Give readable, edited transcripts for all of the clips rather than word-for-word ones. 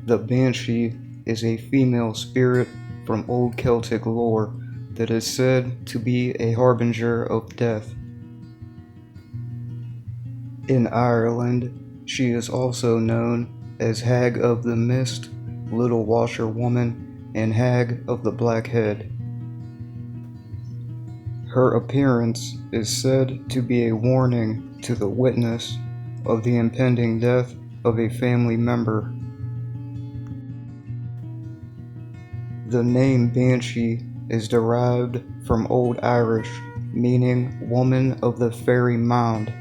The Banshee is a female spirit from old Celtic lore that is said to be a harbinger of death. In Ireland, she is also known as Hag of the Mist, Little Washerwoman, and Hag of the Black Head. Her appearance is said to be a warning to the witness of the impending death of a family member. The name Banshee is derived from Old Irish, meaning woman of the fairy mound,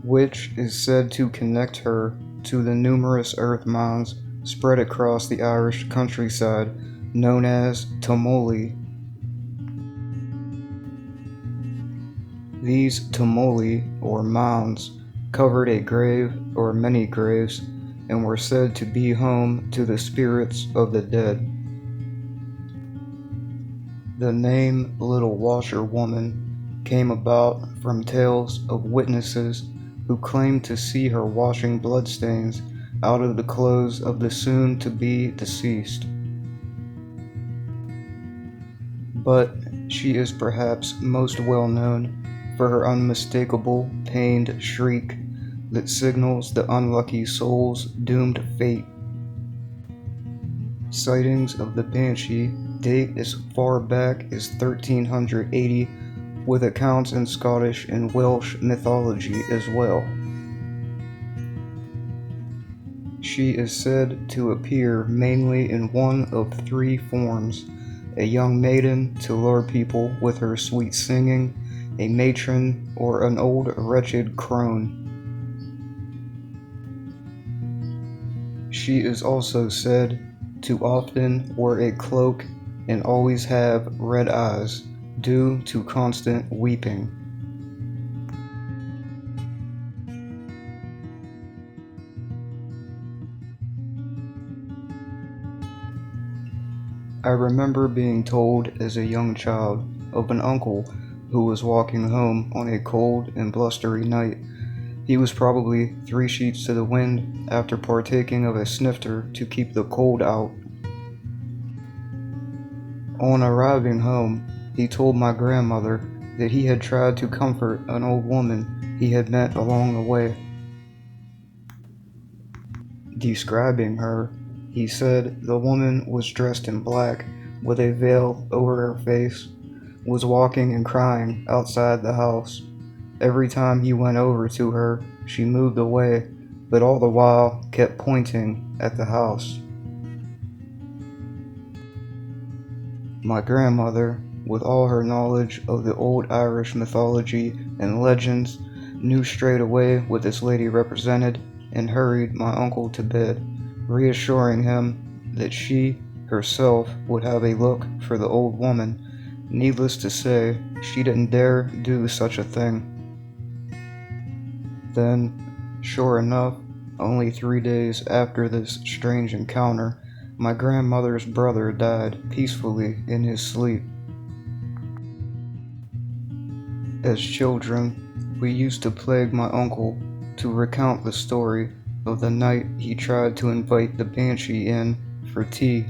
which is said to connect her to the numerous earth mounds spread across the Irish countryside known as tumuli. These tumuli, or mounds, covered a grave or many graves and were said to be home to the spirits of the dead. The name Little Washerwoman came about from tales of witnesses who claimed to see her washing bloodstains out of the clothes of the soon-to-be deceased. But she is perhaps most well known for her unmistakable, pained shriek that signals the unlucky soul's doomed fate. Sightings of the Banshee date as far back as 1380, with accounts in Scottish and Welsh mythology as well. She is said to appear mainly in one of three forms: a young maiden to lure people with her sweet singing, a matron, or an old wretched crone. She is also said to often wear a cloak and always have red eyes due to constant weeping. I remember being told as a young child of an uncle who was walking home on a cold and blustery night. He was probably 3 sheets to the wind after partaking of a snifter to keep the cold out. On arriving home, he told my grandmother that he had tried to comfort an old woman he had met along the way. Describing her, he said the woman was dressed in black with a veil over her face, was walking and crying outside the house. Every time he went over to her, she moved away, but all the while kept pointing at the house. My grandmother, with all her knowledge of the old Irish mythology and legends, knew straight away what this lady represented and hurried my uncle to bed, reassuring him that she herself would have a look for the old woman. Needless to say, she didn't dare do such a thing. Then, sure enough, only 3 days after this strange encounter, my grandmother's brother died peacefully in his sleep. As children, we used to plague my uncle to recount the story of the night he tried to invite the Banshee in for tea.